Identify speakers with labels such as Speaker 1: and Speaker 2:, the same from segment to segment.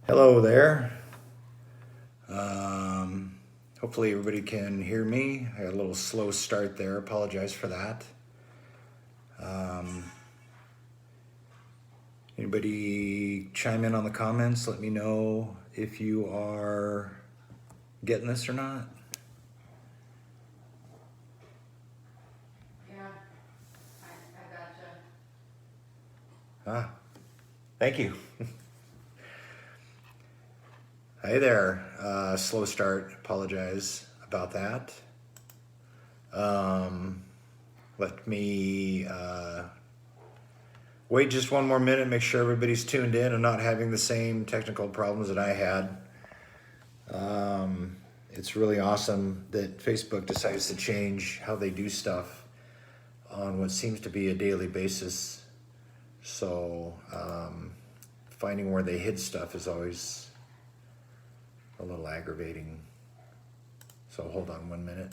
Speaker 1: Hello there. Hopefully everybody can hear me. I got a little slow start there. Apologize for that. Anybody chime in on the comments? Let me know if you are getting this or not.
Speaker 2: Yeah, I gotcha.
Speaker 1: Ah, thank you. Hey there. Slow start. Apologize about that. Let me wait just one more minute, make sure everybody's tuned in and not having the same technical problems that I had. It's really awesome that Facebook decides to change how they do stuff on what seems to be a daily basis. So finding where they hid stuff is always a little aggravating. So hold on 1 minute.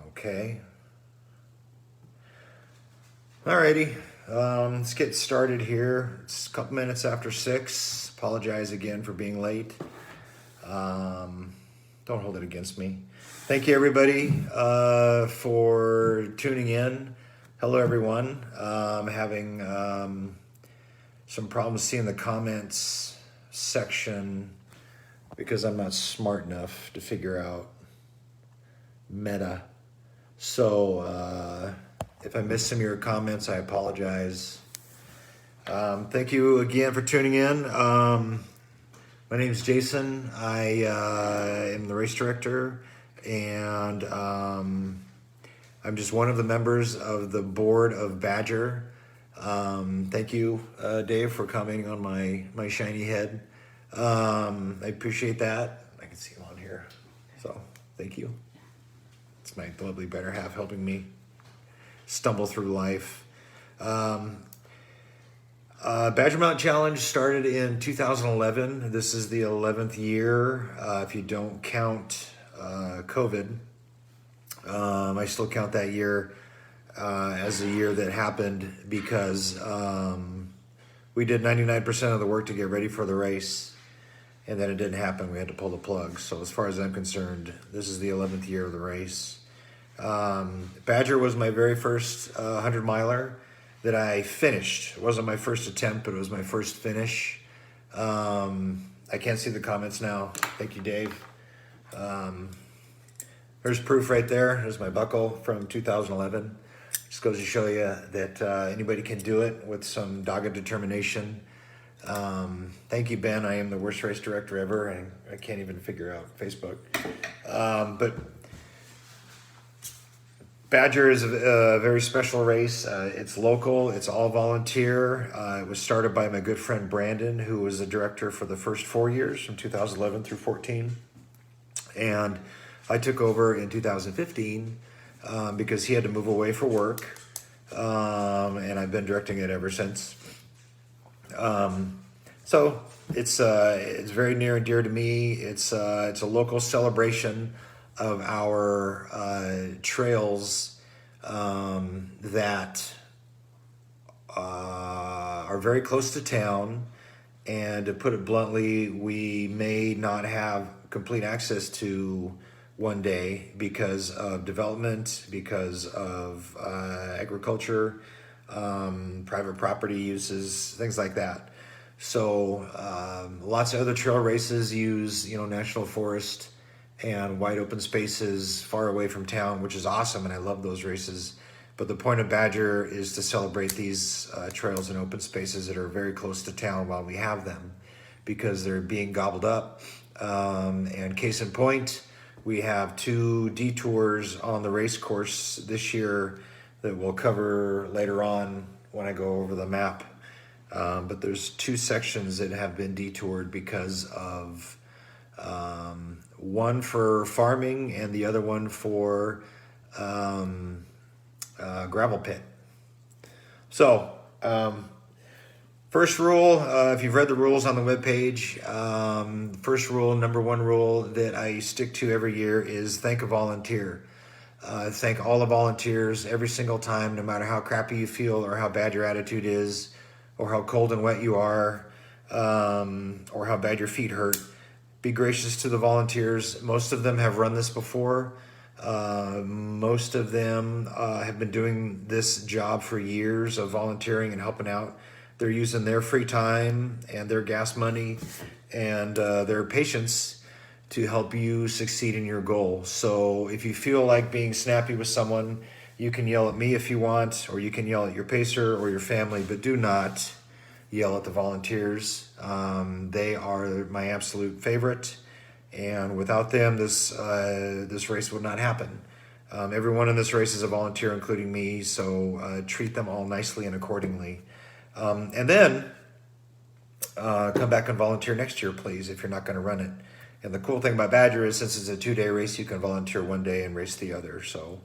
Speaker 1: Okay. Alrighty. Let's get started here. It's a couple minutes after 6. Apologize again for being late. Don't hold it against me. Thank you, everybody, for tuning in. Hello, everyone. Having some problems seeing the comments section because I'm not smart enough to figure out Meta. So if I missed some of your comments, I apologize. Thank you again for tuning in. My name is Jason. I am the race director, and I'm just one of the members of the board of Badger. Thank you, Dave, for commenting on my shiny head. I appreciate that. I can see him on here, so thank you. It's my lovely better half helping me stumble through life. Badger Mountain Challenge started in 2011. This is the 11th year, if you don't count COVID. I still count that year as a year that happened because we did 99% of the work to get ready for the race, and then it didn't happen. We had to pull the plug. So as far as I'm concerned, this is the 11th year of the race. Badger was my very first 100-miler that I finished. It wasn't my first attempt, but it was my first finish. I can't see the comments now. Thank you, Dave. There's proof right there. There's my buckle from 2011. Just goes to show you that anybody can do it with some dogged determination. Thank you, Ben. I am the worst race director ever. I can't even figure out Facebook. But Badger is a very special race. It's local. It's all volunteer. It was started by my good friend Brandon, who was the director for the first 4 years from 2011 through 14. And I took over in 2015 because he had to move away for work. And I've been directing it ever since. So it's very near and dear to me. It's a local celebration of our trails that are very close to town. And to put it bluntly, we may not have complete access to one day because of development, because of agriculture, private property uses, things like that. So lots of other trail races use, national forest and wide open spaces far away from town, which is awesome, and I love those races. But the point of Badger is to celebrate these trails and open spaces that are very close to town while we have them, because they're being gobbled up. And case in point, we have 2 detours on the race course this year that we'll cover later on when I go over the map. But there's 2 sections that have been detoured because of one for farming and the other one for gravel pit. So first rule, if you've read the rules on the webpage, first rule, number 1 rule that I stick to every year is thank a volunteer. Thank all the volunteers every single time, no matter how crappy you feel or how bad your attitude is, or how cold and wet you are, or how bad your feet hurt. Be gracious to the volunteers. Most of them have run this before. Most of them have been doing this job for years of volunteering and helping out. They're using their free time and their gas money and their patience to help you succeed in your goal. So if you feel like being snappy with someone, you can yell at me if you want, or you can yell at your pacer or your family, but do not yell at the volunteers. They are my absolute favorite, and without them, this race would not happen. Everyone in this race is a volunteer, including me, so treat them all nicely and accordingly. And then come back and volunteer next year, please, if you're not going to run it. And the cool thing about Badger is, since it's a 2-day race, you can volunteer one day and race the other. So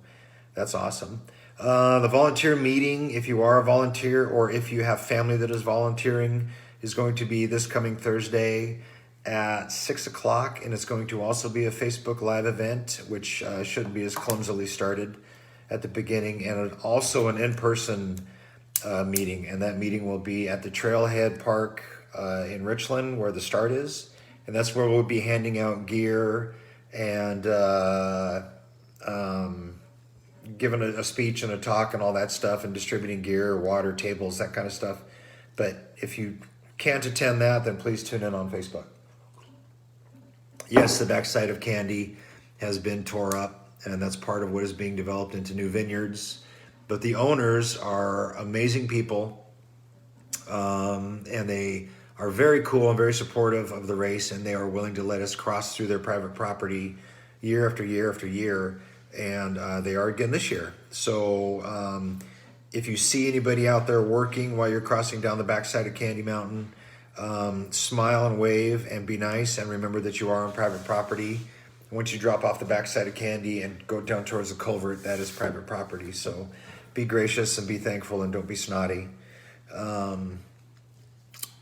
Speaker 1: that's awesome. The volunteer meeting, if you are a volunteer or if you have family that is volunteering, is going to be this coming Thursday at 6 o'clock. And it's going to also be a Facebook Live event, which shouldn't be as clumsily started at the beginning. And also an in-person meeting. And that meeting will be at the Trailhead Park in Richland, where the start is. And that's where we'll be handing out gear and giving a speech and a talk and all that stuff, and distributing gear, water, tables, that kind of stuff. But if you can't attend that, then please tune in on Facebook. Yes, the backside of Candy has been tore up, and that's part of what is being developed into new vineyards. But the owners are amazing people, and they are very cool and very supportive of the race, and they are willing to let us cross through their private property year after year after year, and they are again this year. So if you see anybody out there working while you're crossing down the backside of Candy Mountain, smile and wave and be nice, and remember that you are on private property. Once you drop off the backside of Candy and go down towards the culvert, that is private property. So be gracious and be thankful, and don't be snotty.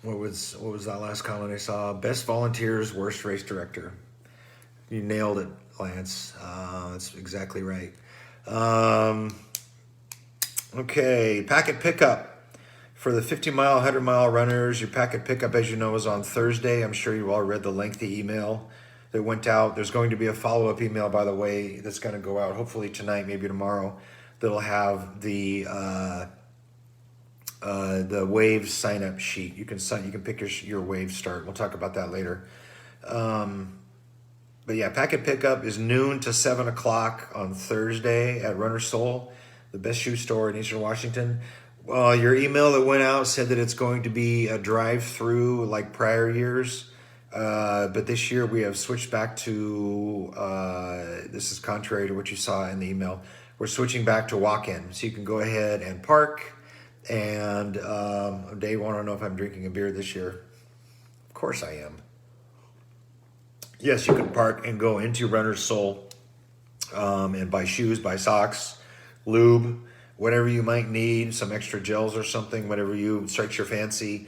Speaker 1: What was that last comment I saw? Best volunteers, worst race director. You nailed it, Lance. That's exactly right. Okay, packet pickup for the 50-mile, 100-mile runners. Your packet pickup, as you know, is on Thursday. I'm sure you all read the lengthy email that went out. There's going to be a follow-up email, by the way, that's going to go out hopefully tonight, maybe tomorrow, that'll have the Wave sign-up sheet. You can pick your Wave start. We'll talk about that later. But yeah, packet pickup is noon to 7 o'clock on Thursday at Runner Soul, the best shoe store in Eastern Washington. Your email that went out said that it's going to be a drive-through like prior years. But this year we have switched back to, this is contrary to what you saw in the email, we're switching back to walk-in. So you can go ahead and park. And Dave want to know if I'm drinking a beer this year. Of course I am. Yes, you can park and go into Runner's Soul and buy shoes, buy socks, lube, whatever you might need, some extra gels or something, whatever strikes your fancy.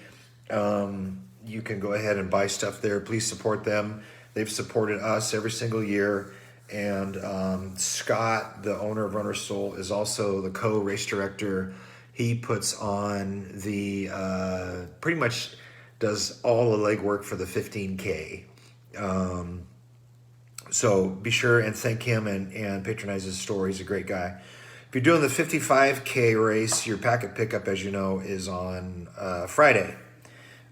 Speaker 1: You can go ahead and buy stuff there. Please support them. They've supported us every single year. And Scott, the owner of Runner's Soul, is also the co-race director. He puts on pretty much does all the legwork for the 15K. So be sure and thank him and patronize his store. He's a great guy. If you're doing the 55K race, your packet pickup, as you know, is on Friday.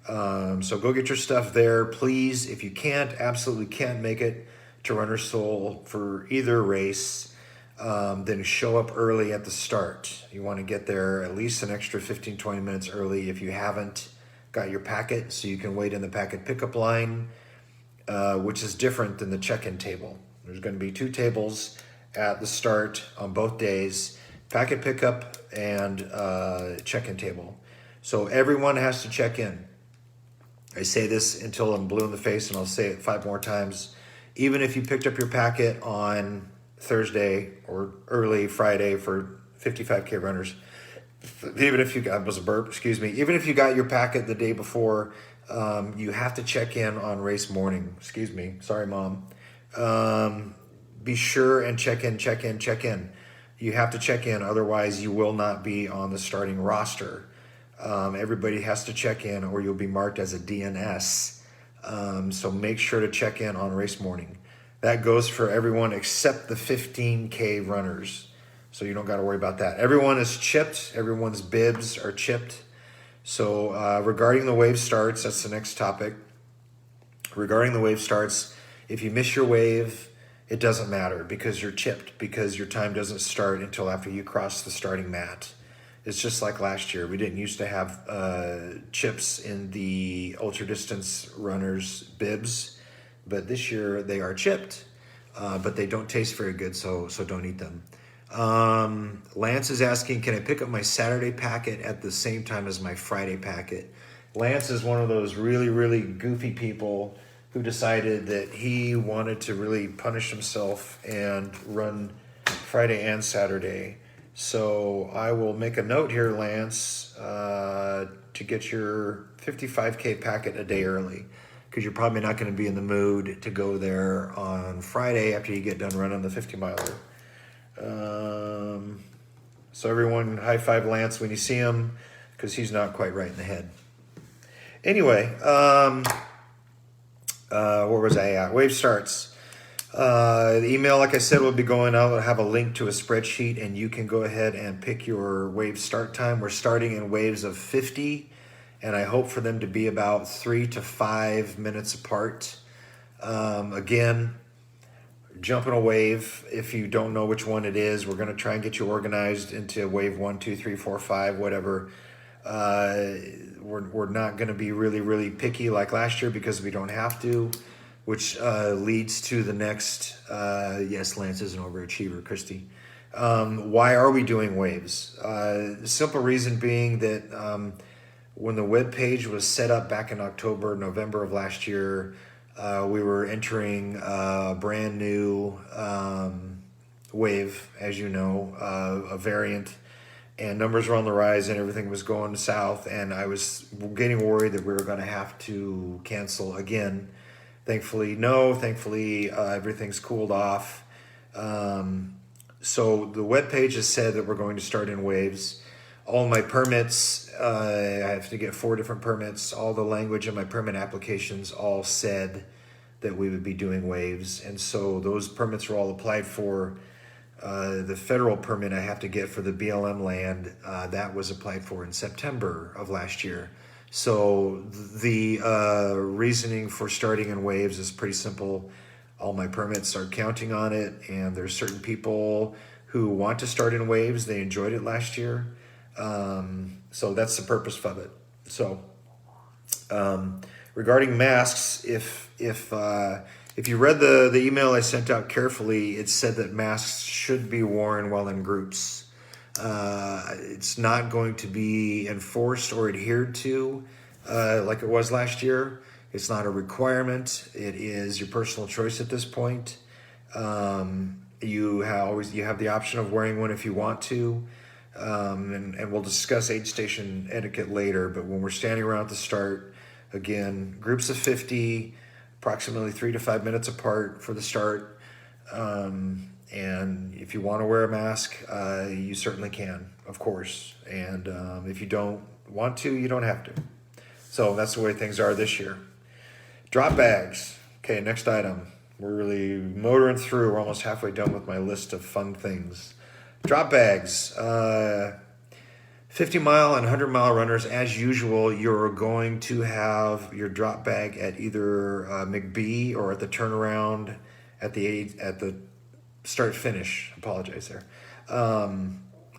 Speaker 1: So go get your stuff there. Please, if you absolutely can't make it to Runner's Soul for either race, then show up early at the start. You want to get there at least an extra 15-20 minutes early if you haven't got your packet, so you can wait in the packet pickup line, which is different than the check-in table. There's going to be 2 tables at the start on both days, packet pickup and check-in table. So everyone has to check in. I say this until I'm blue in the face, and I'll say it 5 more times. Even if you picked up your packet on Thursday or early Friday for 55K runners, even if you got, was a burp, excuse me, even if you got your packet the day before, you have to check in on race morning. Excuse me. Sorry, Mom. be sure and check in. You have to check in, otherwise you will not be on the starting roster. Everybody has to check in or you'll be marked as a DNS. So make sure to check in on race morning. That goes for everyone except the 15K runners. So you don't got to worry about that. Everyone is chipped. Everyone's bibs are chipped. So regarding the wave starts, that's the next topic. Regarding the wave starts, if you miss your wave, it doesn't matter because you're chipped, because your time doesn't start until after you cross the starting mat. It's just like last year. We didn't used to have chips in the ultra distance runners' bibs, but this year they are chipped, but they don't taste very good, so don't eat them. Lance is asking, can I pick up my Saturday packet at the same time as my Friday packet? Lance is one of those really, really goofy people who decided that he wanted to really punish himself and run Friday and Saturday. So I will make a note here, Lance, to get your 55K packet a day early, because you're probably not going to be in the mood to go there on Friday after you get done running the 50 miler. So everyone high five Lance when you see him, because he's not quite right in the head. Anyway, where was I at? Wave starts. The email, like I said, will be going out. I'll have a link to a spreadsheet, and you can go ahead and pick your wave start time. We're starting in waves of 50, and I hope for them to be about 3 to 5 minutes apart. Again, jump in a wave. If you don't know which one it is, we're going to try and get you organized into wave 1, 2, 3, 4, 5, whatever. We're not going to be really, really picky like last year because we don't have to, which leads to the next, yes, Lance is an overachiever, Christy. Why are we doing waves? The simple reason being that when the web page was set up back in October, November of last year, we were entering a brand new wave, as you know, a variant, and numbers were on the rise and everything was going south, and I was getting worried that we were going to have to cancel again. Thankfully, no. Thankfully, everything's cooled off. So the webpage has said that we're going to start in waves. All my permits, I have to get 4 different permits. All the language in my permit applications all said that we would be doing waves. And so those permits were all applied for. The federal permit I have to get for the BLM land, that was applied for in September of last year. So the reasoning for starting in waves is pretty simple. All my permits are counting on it, and there's certain people who want to start in waves. They enjoyed it last year. So that's the purpose of it. So regarding masks, if you read the email I sent out carefully, it said that masks should be worn while in groups. It's not going to be enforced or adhered to like it was last year. It's not a requirement. It is your personal choice at this point. You have the option of wearing one if you want to. And we'll discuss aid station etiquette later, but when we're standing around at the start, again, groups of 50, approximately 3 to 5 minutes apart for the start. And if you want to wear a mask, you certainly can, of course. And if you don't want to, you don't have to. So that's the way things are this year. Drop bags. Okay, next item. We're really motoring through. We're almost halfway done with my list of fun things. Drop bags. 50-mile and 100-mile runners, as usual, you're going to have your drop bag at either McBee or at the turnaround at the start finish. Apologize there.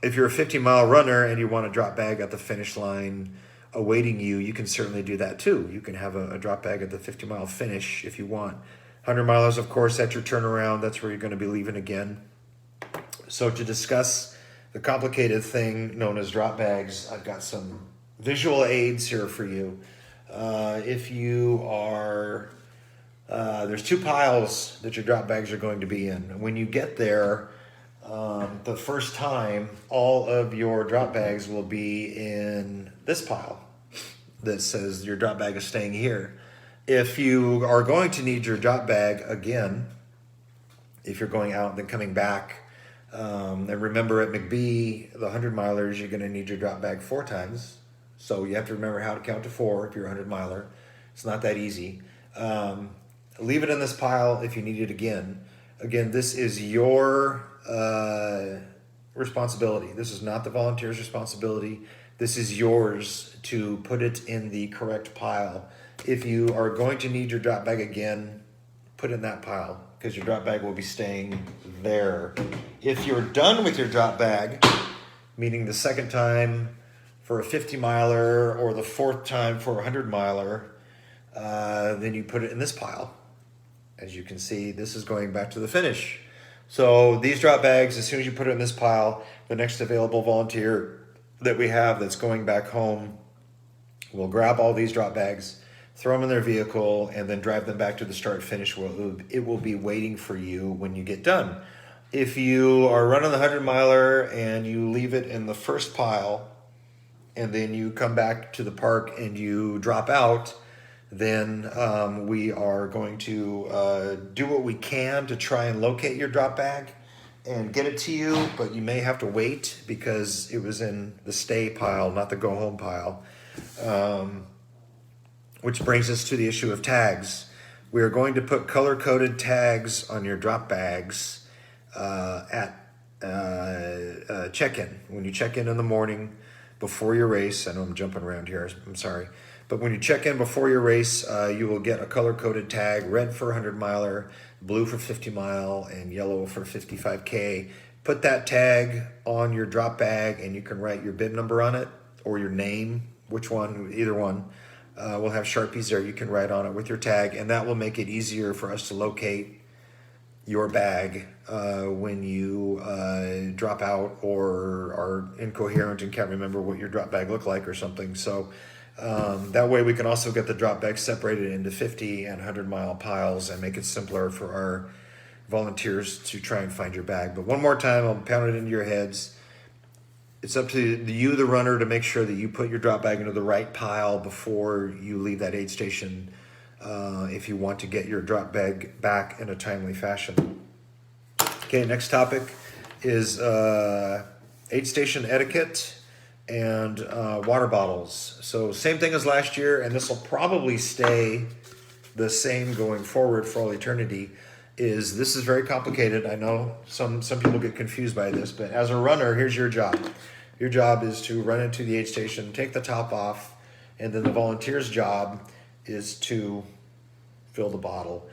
Speaker 1: If you're a 50-mile runner and you want a drop bag at the finish line awaiting you, you can certainly do that too. You can have a drop bag at the 50-mile finish if you want. 100-milers, of course, at your turnaround. That's where you're going to be leaving again. So to discuss the complicated thing known as drop bags, I've got some visual aids here for you. If you are, there's 2 piles that your drop bags are going to be in. When you get there, the first time, all of your drop bags will be in this pile that says your drop bag is staying here. If you are going to need your drop bag again, if you're going out and then coming back. And remember at McBee, the 100 milers, you're going to need your drop bag 4 times. So you have to remember how to count to 4 if you're a 100 miler. It's not that easy. Leave it in this pile if you need it again. Again, this is your responsibility. This is not the volunteer's responsibility. This is yours to put it in the correct pile. If you are going to need your drop bag again, put it in that pile because your drop bag will be staying there. If you're done with your drop bag, meaning the second time for a 50 miler or the 4th time for a 100 miler, then you put it in this pile. As you can see, this is going back to the finish. So these drop bags, as soon as you put it in this pile, the next available volunteer that we have that's going back home will grab all these drop bags, throw them in their vehicle, and then drive them back to the start finish. It will be waiting for you when you get done. If you are running the 100 miler and you leave it in the first pile and then you come back to the park and you drop out, then we are going to do what we can to try and locate your drop bag and get it to you, but you may have to wait because it was in the stay pile, not the go home pile. Which brings us to the issue of tags. We are going to put color-coded tags on your drop bags at check-in. When you check in the morning before your race, I know I'm jumping around here, I'm sorry. But when you check in before your race, you will get a color-coded tag, red for 100 miler, blue for 50 mile, and yellow for 55K. Put that tag on your drop bag and you can write your bib number on it or your name, which one, either one. We'll have Sharpies there you can write on it with your tag, and that will make it easier for us to locate your bag when you drop out or are incoherent and can't remember what your drop bag looked like or something. So that way we can also get the drop bag separated into 50 and 100 mile piles and make it simpler for our volunteers to try and find your bag. But one more time, I'll pound it into your heads. It's up to you, the runner, to make sure that you put your drop bag into the right pile before you leave that aid station if you want to get your drop bag back in a timely fashion. Okay, next topic is aid station etiquette and water bottles. So same thing as last year, and this will probably stay the same going forward for all eternity. This is very complicated. I know some people get confused by this, but as a runner, here's your job. Your job is to run into the aid station, take the top off, and then the volunteer's job is to fill the bottle.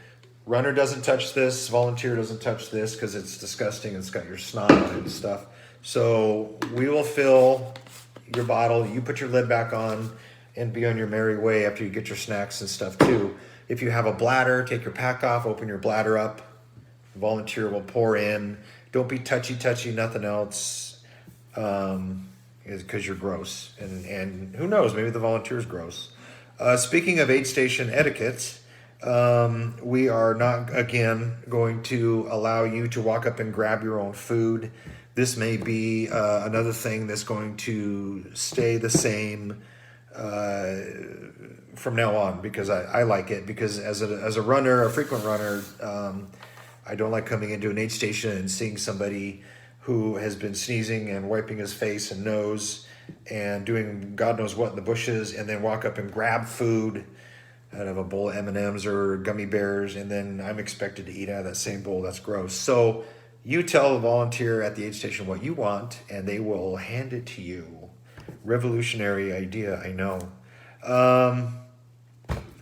Speaker 1: Runner doesn't touch this, volunteer doesn't touch this because it's disgusting. It's got your snot on it and stuff. So we will fill your bottle, you put your lid back on, and be on your merry way after you get your snacks and stuff too. If you have a bladder, take your pack off, open your bladder up. The volunteer will pour in. Don't be touchy, nothing else, because you're gross. And who knows, maybe the volunteer's gross. Speaking of aid station etiquette, we are not, again, going to allow you to walk up and grab your own food. This may be another thing that's going to stay the same from now on, because I like it, because as a runner, a frequent runner, I don't like coming into an aid station and seeing somebody who has been sneezing and wiping his face and nose and doing God knows what in the bushes, and then walk up and grab food out of a bowl of M&Ms or gummy bears, and then I'm expected to eat out of that same bowl. That's gross. So you tell the volunteer at the aid station what you want, and they will hand it to you. Revolutionary idea, I know.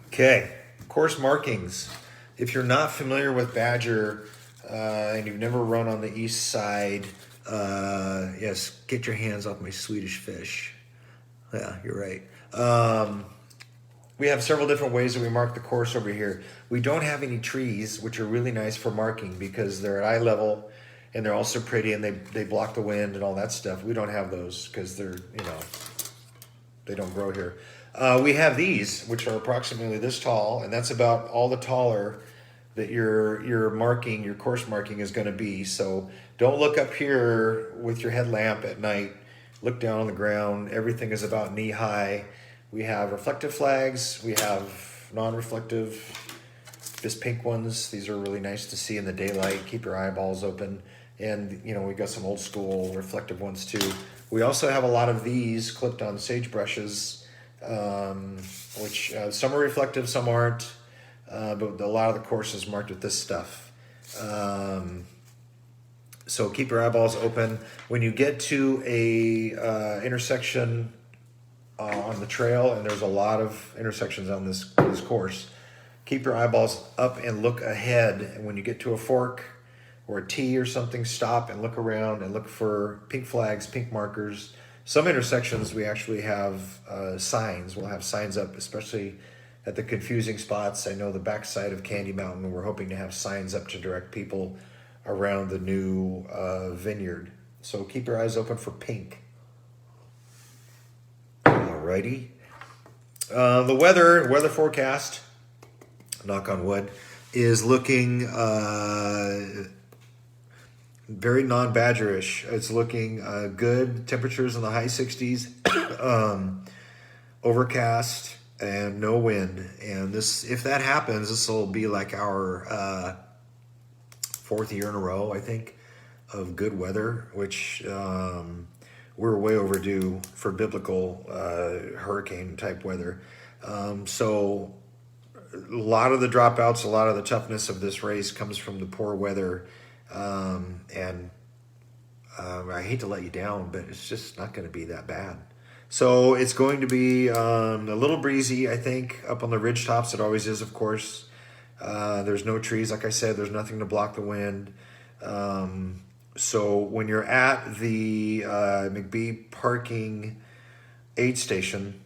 Speaker 1: Okay, course markings. If you're not familiar with Badger and you've never run on the east side, yes, get your hands off my Swedish fish. Yeah, you're right. We have several different ways that we mark the course over here. We don't have any trees, which are really nice for marking because they're at eye level and they're also pretty and they block the wind and all that stuff. We don't have those because they're, they don't grow here. We have these, which are approximately this tall, and that's about all the taller that your marking, your course marking is going to be. So don't look up here with your headlamp at night. Look down on the ground. Everything is about knee high. We have reflective flags. We have non-reflective This pink ones, these are really nice to see in the daylight. Keep your eyeballs open. And, you know, we got some old school reflective ones too. We also have a lot of these clipped on sagebrushes, which some are reflective, some aren't. But a lot of the course is marked with this stuff. So keep your eyeballs open. When you get to a intersection on the trail, and there's a lot of intersections on this course, keep your eyeballs up and look ahead. And when you get to a fork or a T or something, stop and look around and look for pink flags, pink markers. Some intersections we actually have signs. We'll have signs up, especially at the confusing spots. I know the backside of Candy Mountain, we're hoping to have signs up to direct people around the new vineyard. So keep your eyes open for pink. Alrighty. The weather forecast, knock on wood, is looking very non-badgerish. It's looking good. Temperatures in the high 60s, overcast, and no wind. And this, if that happens, this will be like our fourth year in a row, I think, of good weather, which we're way overdue for biblical hurricane type weather. So a lot of the dropouts, a lot of the toughness of this race comes from the poor weather. And I hate to let you down, but it's just not going to be that bad. So it's going to be a little breezy, I think, up on the ridge tops. It always is, of course. There's no trees, like I said. There's nothing to block the wind. So when you're at the McBee parking aid station,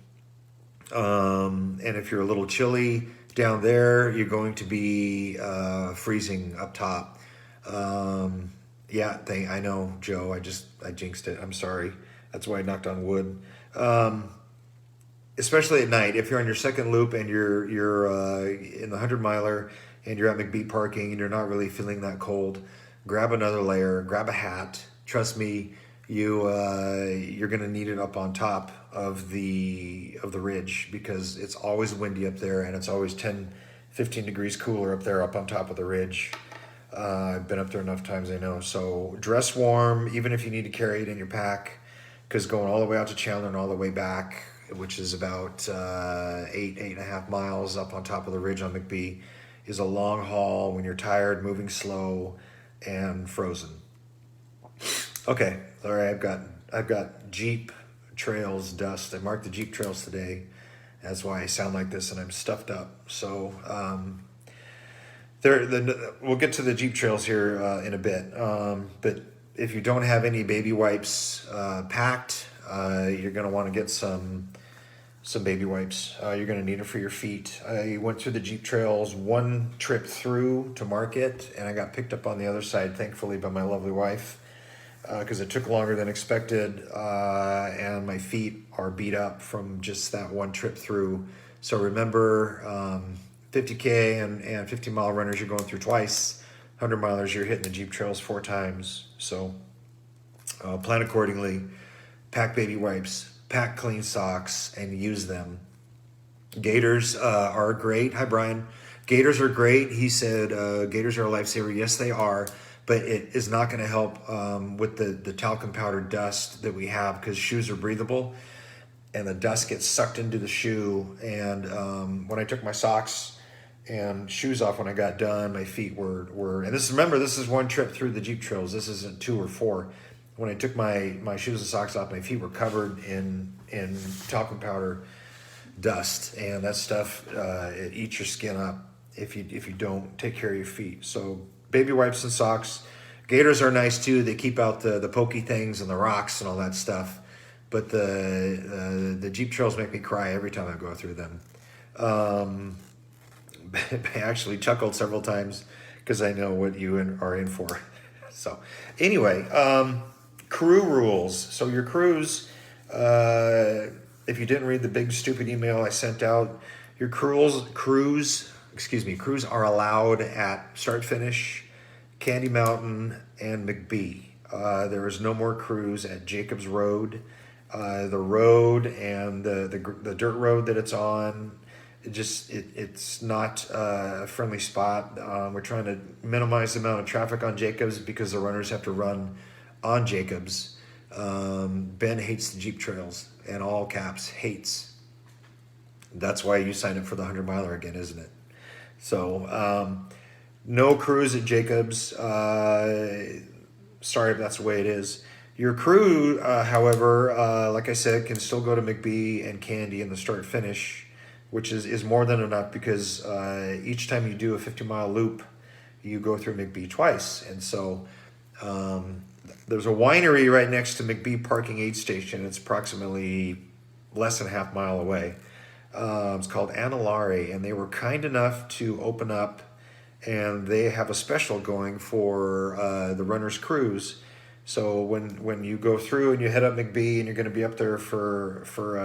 Speaker 1: and if you're a little chilly down there, you're going to be freezing up top. I know, Joe. I jinxed it. I'm sorry. That's why I knocked on wood. Especially at night, if you're on your second loop and you're in the 100-miler and you're at McBee parking and you're not really feeling that cold, grab another layer, grab a hat. Trust me, you're gonna need it up on top of the ridge, because it's always windy up there and it's always 10-15 degrees cooler up there up on top of the ridge. I've been up there enough times, I know. So dress warm, even if you need to carry it in your pack, because going all the way out to Chandler and all the way back, which is about 8.5 miles up on top of the ridge on McBee, is a long haul when you're tired, moving slow, and frozen. Okay, all right. I've got Jeep Trails dust. I marked the Jeep Trails today. That's why I sound like this, and I'm stuffed up. So we'll get to the Jeep Trails here in a bit. But if you don't have any baby wipes packed, you're going to want to get some baby wipes. You're going to need it for your feet. I went through the Jeep Trails one trip through to market, and I got picked up on the other side, thankfully, by my lovely wife, because it took longer than expected, and my feet are beat up from just that one trip through. So remember, 50K and 50-mile runners, you're going through twice. 100-milers, you're hitting the Jeep Trails 4 times. So plan accordingly. Pack baby wipes, pack clean socks, and use them. Gaiters are great. Hi, Brian. Gaiters are great. He said gaiters are a lifesaver. Yes, they are, but it is not going to help with the talcum powder dust that we have, because shoes are breathable, and the dust gets sucked into the shoe. And when I took my socks and shoes off when I got done, my feet were and this is one trip through the Jeep Trails. This isn't 2 or 4. When I took my shoes and socks off, my feet were covered in talcum powder dust, and that stuff it eats your skin up if you don't take care of your feet. So baby wipes and socks. Gaiters are nice too. They keep out the pokey things and the rocks and all that stuff. But the Jeep Trails make me cry every time I go through them. I actually chuckled several times because I know what you are in for. So anyway, crew rules. So your crews, if you didn't read the big stupid email I sent out, your crews are allowed at start finish, Candy Mountain, and McBee. There is no more crews at Jacobs Road. The road and the dirt road that it's on, it's not a friendly spot. We're trying to minimize the amount of traffic on Jacobs because the runners have to run on Jacobs. Ben hates the Jeep trails, and all caps hates. That's why you signed up for the 100 miler again, isn't it? So no crews at Jacobs. Sorry if that's the way it is. Your crew, however, like I said, can still go to McBee and Candy in the start finish, which is more than enough because each time you do a 50-mile loop, you go through McBee twice. And so there's a winery right next to McBee parking aid station. It's approximately less than a half mile away. It's called Anilare, and they were kind enough to open up, and they have a special going for the runners cruise. So when you go through and you head up McBee and you're going to be up there for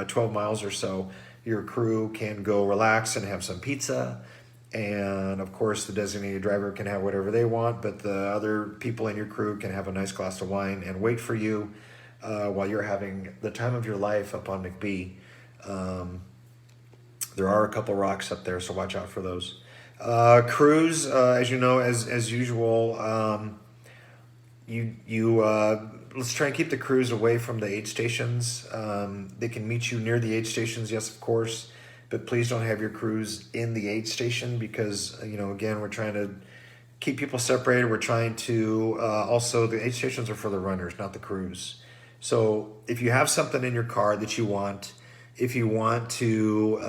Speaker 1: 12 miles or so, your crew can go relax and have some pizza. And of course, the designated driver can have whatever they want, but the other people in your crew can have a nice glass of wine and wait for you while you're having the time of your life up on McBee. There are a couple rocks up there, so watch out for those. Crews, as you know, as usual, let's try and keep the crews away from the aid stations. They can meet you near the aid stations, yes, of course, but please don't have your crews in the aid station because, again, we're trying to keep people separated. We're trying to also, the aid stations are for the runners, not the crews. So if you have something in your car that you want, if you want to,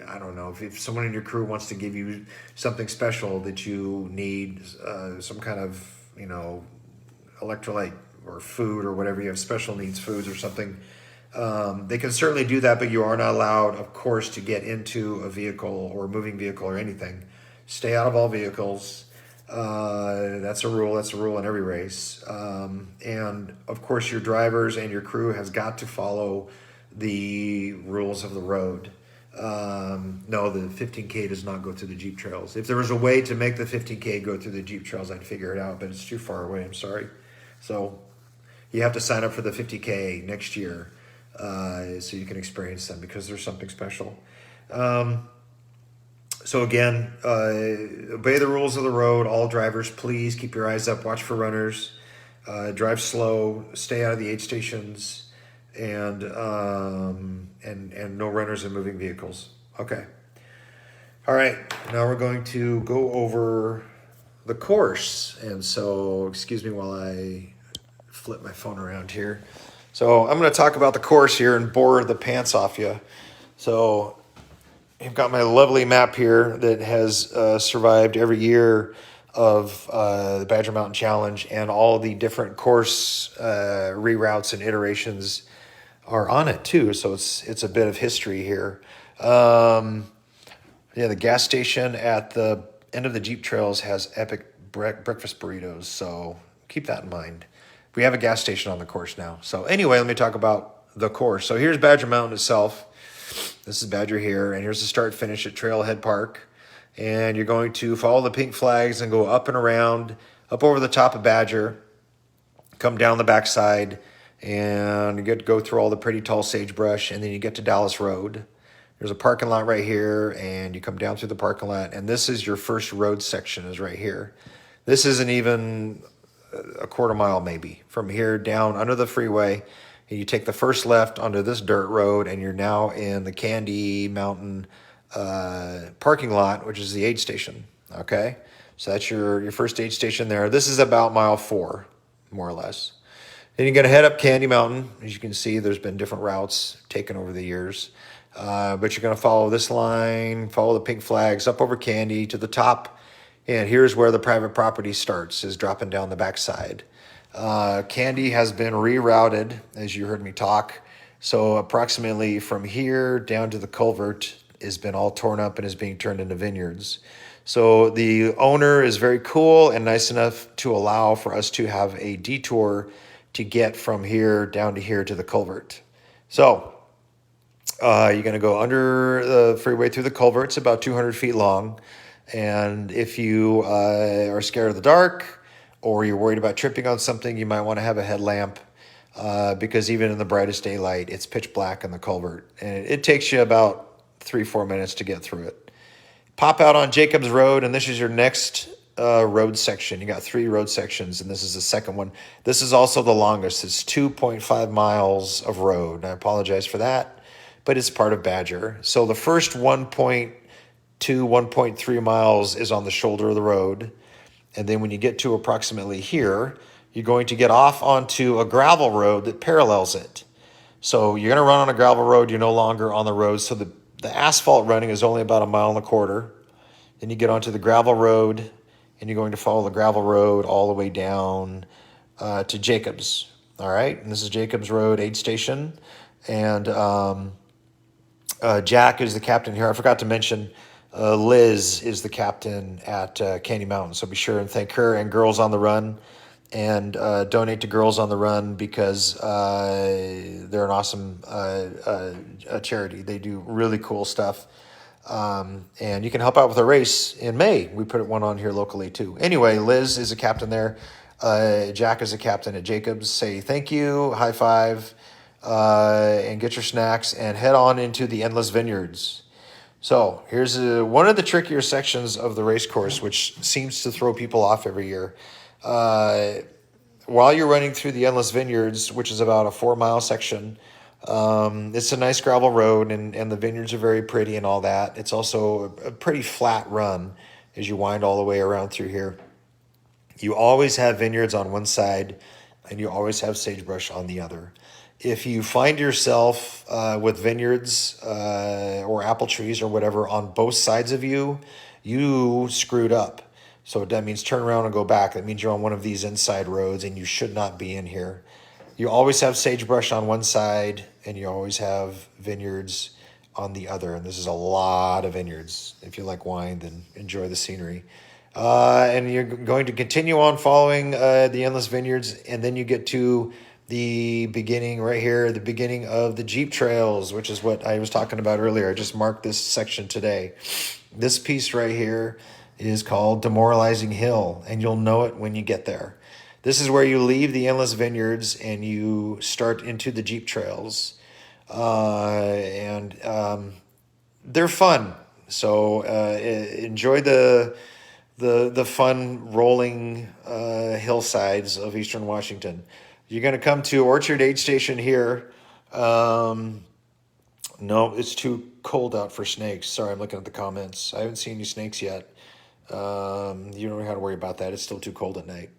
Speaker 1: I don't know, if someone in your crew wants to give you something special that you need, some kind of, electrolyte or food or whatever, you have special needs foods or something, they can certainly do that, but you are not allowed, of course, to get into a vehicle or a moving vehicle or anything. Stay out of all vehicles. That's a rule. That's a rule in every race. And of course, your drivers and your crew has got to follow the rules of the road. No, the 15K does not go through the Jeep trails. If there was a way to make the 15K go through the Jeep trails, I'd figure it out, but it's too far away. I'm sorry. So you have to sign up for the 50K next year so you can experience them because there's something special. So again, obey the rules of the road. All drivers, please keep your eyes up. Watch for runners. Drive slow. Stay out of the aid stations, and no runners in moving vehicles. Okay. All right. Now we're going to go over the course, and so excuse me while I flip my phone around here. So I'm going to talk about the course here and bore the pants off you. So I've got my lovely map here that has survived every year of the Badger Mountain Challenge, and all the different course reroutes and iterations are on it too. So it's a bit of history here. The gas station at the end of the Jeep trails has epic breakfast burritos, so keep that in mind. We have a gas station on the course now. So anyway, let me talk about the course. So here's Badger Mountain itself. This is Badger here, and here's the start finish at Trailhead Park. And you're going to follow the pink flags and go up and around, up over the top of Badger, come down the backside, and you get to go through all the pretty tall sagebrush, and then you get to Dallas Road. There's a parking lot right here, and you come down through the parking lot, and this is your first road section is right here. This isn't even a quarter mile maybe from here down under the freeway, and you take the first left onto this dirt road, and you're now in the Candy Mountain parking lot, which is the aid station. Okay, so that's your first aid station there. This is about mile 4, more or less. Then you're going to head up Candy Mountain. As you can see, there's been different routes taken over the years, but you're going to follow this line, follow the pink flags up over Candy to the top. And here's where the private property starts, is dropping down the backside. Candy has been rerouted, as you heard me talk. So approximately from here down to the culvert has been all torn up and is being turned into vineyards. So the owner is very cool and nice enough to allow for us to have a detour to get from here down to here to the culvert. So you're going to go under the freeway through the culvert. It's about 200 feet long. And if you are scared of the dark or you're worried about tripping on something, you might want to have a headlamp because even in the brightest daylight, it's pitch black in the culvert, and it takes you about 3-4 minutes to get through it. Pop out on Jacobs Road, and this is your next road section. You got 3 road sections, and this is the second one. This is also the longest. It's 2.5 miles of road. I apologize for that, but it's part of Badger. So the first 1.2, 1.3 miles is on the shoulder of the road. And then when you get to approximately here, you're going to get off onto a gravel road that parallels it. So you're going to run on a gravel road. You're no longer on the road. So the asphalt running is only about 1.25 miles. Then you get onto the gravel road, and you're going to follow the gravel road all the way down to Jacobs. All right, and this is Jacobs Road aid station, and Jack is the captain here. I forgot to mention Liz is the captain at Candy Mountain, so be sure and thank her and Girls on the Run, and donate to Girls on the Run because they're an awesome charity. They do really cool stuff. And you can help out with a race in May. We put one on here locally too. Anyway, Liz is a captain there. Jack is a captain at Jacobs. Say thank you, high five, and get your snacks and head on into the Endless Vineyards. So here's one of the trickier sections of the race course, which seems to throw people off every year. While you're running through the Endless Vineyards, which is about a 4-mile section, it's a nice gravel road, and the vineyards are very pretty and all that. It's also a pretty flat run as you wind all the way around through here. You always have vineyards on one side, and you always have sagebrush on the other. If you find yourself with vineyards or apple trees or whatever on both sides of you, you screwed up. So that means turn around and go back. That means you're on one of these inside roads, and you should not be in here. You always have sagebrush on one side, and you always have vineyards on the other. And this is a lot of vineyards. If you like wine, then enjoy the scenery. And you're going to continue on following the Endless Vineyards, and then you get to the beginning right here, the beginning of the Jeep Trails, which is what I was talking about earlier. I just marked this section today. This piece right here is called Demoralizing Hill, and you'll know it when you get there. This is where you leave the Endless Vineyards and you start into the Jeep Trails. And they're fun. So enjoy the fun rolling hillsides of Eastern Washington. You're going to come to Orchard Aid Station here. No, it's too cold out for snakes. Sorry, I'm looking at the comments. I haven't seen any snakes yet. You don't have to worry about that. It's still too cold at night.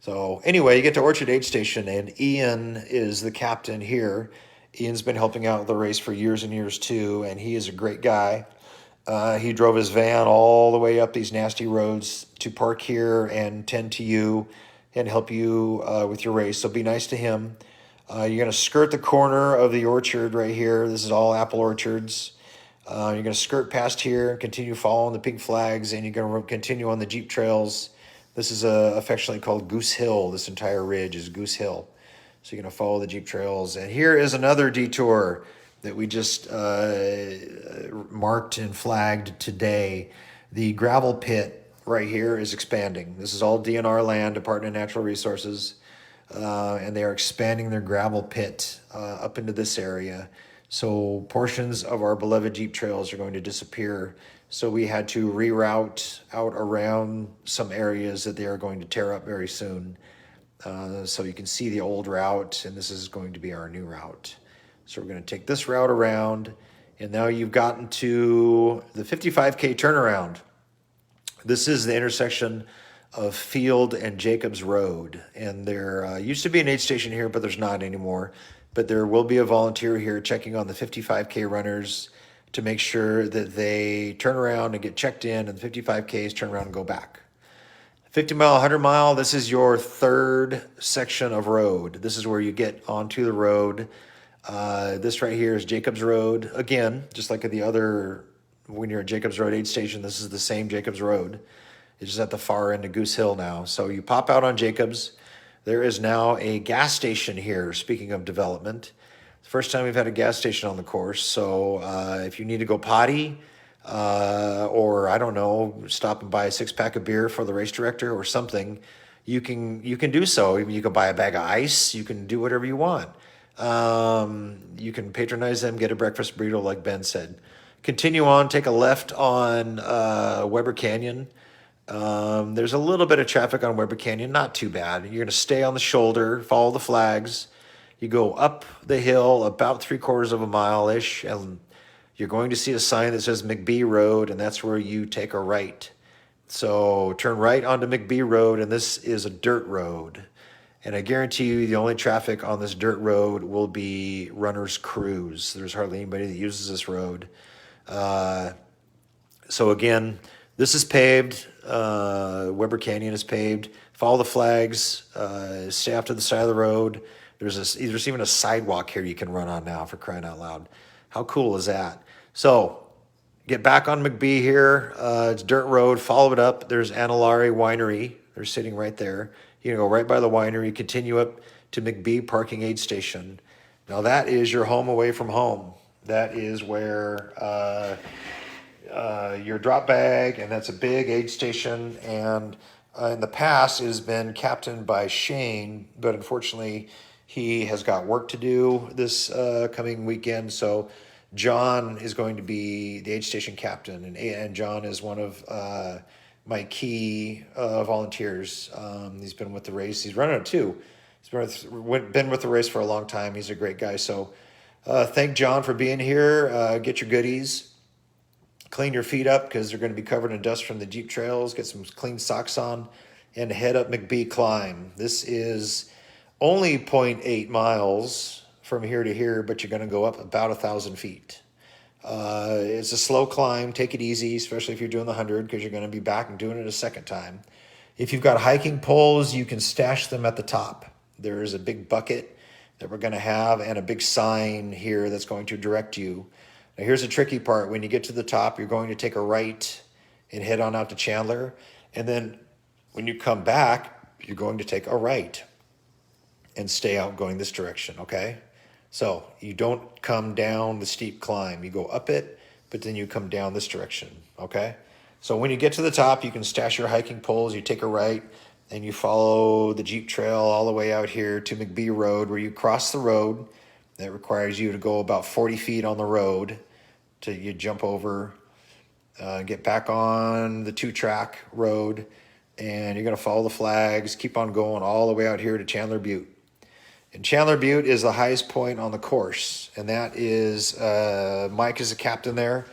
Speaker 1: So anyway, you get to Orchard Aid Station, and Ian is the captain here. Ian's been helping out the race for years and years too, and he is a great guy. He drove his van all the way up these nasty roads to park here and tend to you and help you with your race. So be nice to him. You're going to skirt the corner of the orchard right here. This is all apple orchards. You're going to skirt past here, continue following the pink flags, and you're going to continue on the Jeep Trails. This is affectionately called Goose Hill. This entire ridge is Goose Hill. So you're going to follow the Jeep Trails. And here is another detour that we just marked and flagged today. The gravel pit right here is expanding. This is all DNR land, Department of Natural Resources, and they are expanding their gravel pit up into this area. So portions of our beloved Jeep Trails are going to disappear. So we had to reroute out around some areas that they are going to tear up very soon. So you can see the old route, and this is going to be our new route. So we're going to take this route around, and now you've gotten to the 55K turnaround. This is the intersection of Field and Jacobs Road, and there used to be an aid station here, but there's not anymore. But there will be a volunteer here checking on the 55K runners to make sure that they turn around and get checked in, and the 55Ks turn around and go back. 50 mile, 100 mile, this is your third section of road. This is where you get onto the road. This right here is Jacobs Road. Again, just like at the other, when you're at Jacobs Road aid station, this is the same Jacobs Road. It's just at the far end of Goose Hill now. So you pop out on Jacobs. There is now a gas station here, speaking of development. First time we've had a gas station on the course. So if you need to go potty, or I don't know, stop and buy a 6-pack of beer for the race director or something, you can do so. You can buy a bag of ice. You can do whatever you want. You can patronize them, get a breakfast burrito, like Ben said. Continue on, take a left on Weber Canyon. There's a little bit of traffic on Weber Canyon, not too bad. You're going to stay on the shoulder, follow the flags. You go up the hill about 3/4 of a mile ish, and you're going to see a sign that says McBee Road, and that's where you take a right. So turn right onto McBee Road, and this is a dirt road. And I guarantee you the only traffic on this dirt road will be runners' crews. There's hardly anybody that uses this road. So again, this is paved. Weber Canyon is paved. Follow the flags. Stay off to the side of the road. There's even a sidewalk here you can run on now, for crying out loud. How cool is that? So get back on McBee here. It's dirt road. Follow it up. There's Anilari Winery. They're sitting right there. You can go right by the winery, continue up to McBee Parking Aid Station. Now that is your home away from home. That is where your drop bag, and that's a big aid station. And in the past, it has been captained by Shane, but unfortunately, he has got work to do this coming weekend. So John is going to be the aid station captain, and John is one of my key volunteers. He's been with the race. He's running it too. He's been with the race for a long time. He's a great guy. So thank John for being here. Get your goodies. Clean your feet up because they're going to be covered in dust from the Jeep trails. Get some clean socks on and head up McBee Climb. This is only 0.8 miles from here to here, but you're going to go up about 1,000 feet. It's a slow climb. Take it easy, especially if you're doing the 100, because you're going to be back and doing it a second time. If you've got hiking poles, you can stash them at the top. There's a big bucket that we're going to have and a big sign here that's going to direct you. Now, here's the tricky part. When you get to the top, you're going to take a right and head on out to Chandler. And then when you come back, you're going to take a right and stay out going this direction, okay? So you don't come down the steep climb. You go up it, but then you come down this direction, okay? So when you get to the top, you can stash your hiking poles. You take a right, and you follow the Jeep trail all the way out here to McBee Road, where you cross the road. That requires you to go about 40 feet on the road till you jump over, get back on the 2-track road, and you're going to follow the flags, keep on going all the way out here to Chandler Butte. And Chandler Butte is the highest point on the course, and that is Mike is the captain there,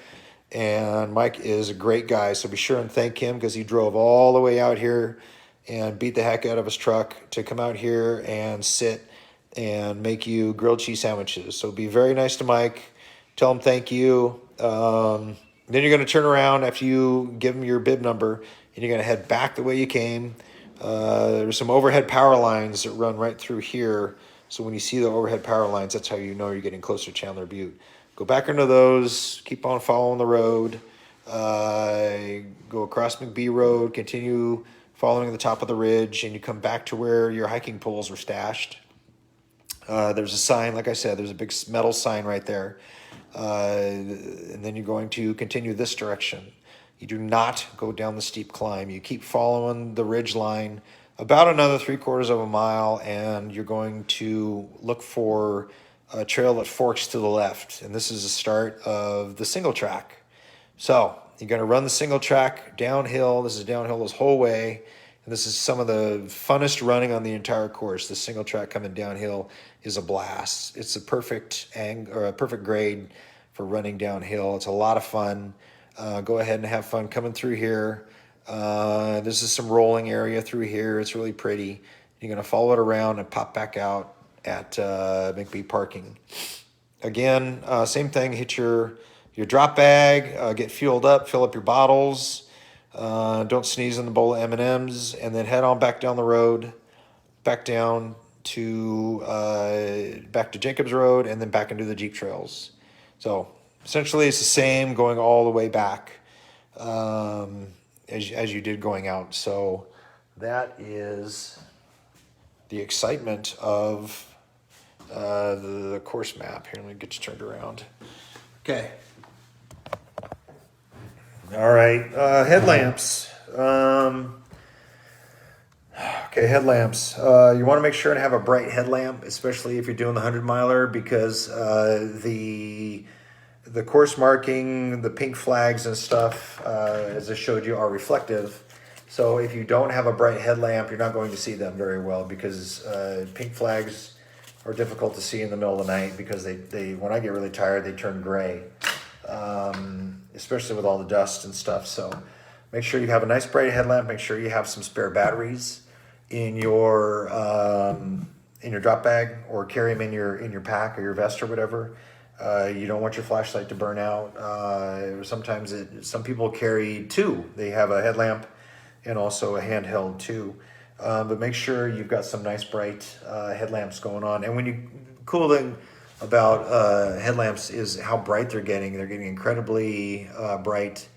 Speaker 1: and Mike is a great guy, so be sure and thank him because he drove all the way out here and beat the heck out of his truck to come out here and sit and make you grilled cheese sandwiches. So be very nice to Mike. Tell him thank you. Then you're going to turn around after you give him your bib number, and you're going to head back the way you came. There's some overhead power lines that run right through here. So when you see the overhead power lines, that's how you know you're getting closer to Chandler Butte. Go back into those. Keep on following the road. Go across McBee Road. Continue following the top of the ridge, and you come back to where your hiking poles are stashed. There's a sign, like I said, there's a big metal sign right there. And then you're going to continue this direction. You do not go down the steep climb. You keep following the ridge line about another 3/4 of a mile, and you're going to look for a trail that forks to the left. And this is the start of the single track. So you're going to run the single track downhill. This is downhill this whole way. And this is some of the funnest running on the entire course. The single track coming downhill is a blast. It's a perfect perfect grade for running downhill. It's a lot of fun. Go ahead and have fun coming through here. This is some rolling area through here. It's really pretty. You're going to follow it around and pop back out at McBee Parking. Again, same thing. Hit your drop bag, get fueled up, fill up your bottles. Don't sneeze in the bowl of M&Ms, and then head on back down the road, back down to back to Jacobs Road, and then back into the Jeep trails. So essentially, it's the same going all the way back as you did going out. So that is the excitement of the course map. Here, let me get you turned around. Okay. All right, headlamps. Okay, Okay, headlamps. You want to make sure to have a bright headlamp, especially if you're doing the 100 miler, because the course marking, the pink flags and stuff, as I showed you, are reflective. So if you don't have a bright headlamp, you're not going to see them very well, because pink flags are difficult to see in the middle of the night, because they when I get really tired, they turn gray, especially with all the dust and stuff. So make sure you have a nice bright headlamp. Make sure you have some spare batteries in your drop bag, or carry them in your pack or your vest or whatever. You don't want your flashlight to burn out. Sometimes some people carry two. They have a headlamp and also a handheld too. But make sure you've got some nice bright headlamps going on. And cool thing about headlamps is how bright they're getting. They're getting incredibly bright.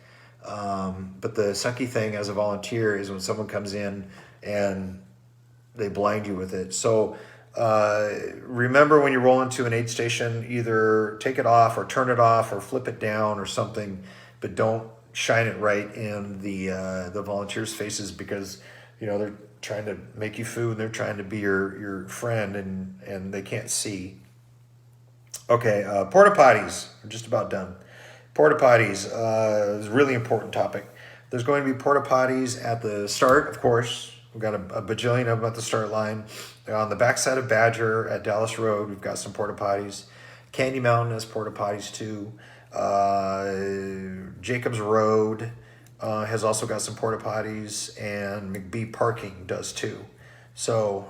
Speaker 1: But the sucky thing as a volunteer is when someone comes in and they blind you with it. So remember, when you roll into an aid station, either take it off or turn it off or flip it down or something, but don't shine it right in the volunteers' faces, because they're trying to make you food, and they're trying to be your friend, and they can't see. Okay, porta potties. We're just about done. Porta potties is a really important topic. There's going to be porta potties at the start, of course. We've got a bajillion of them at the start line. On the backside of Badger at Dallas Road, we've got some porta potties. Candy Mountain has porta potties too. Jacobs Road has also got some porta potties, and McBee Parking does too. So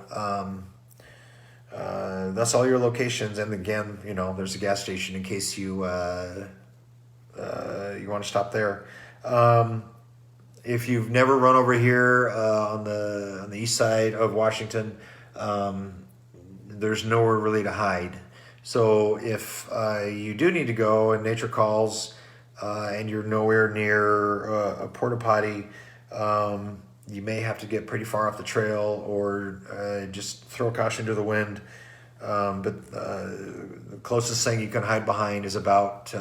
Speaker 1: that's all your locations. And again, there's a gas station in case you want to stop there. If you've never run over here on the east side of Washington, there's nowhere really to hide. So if you do need to go and nature calls, and you're nowhere near a porta potty, you may have to get pretty far off the trail, or just throw caution to the wind. But the closest thing you can hide behind is about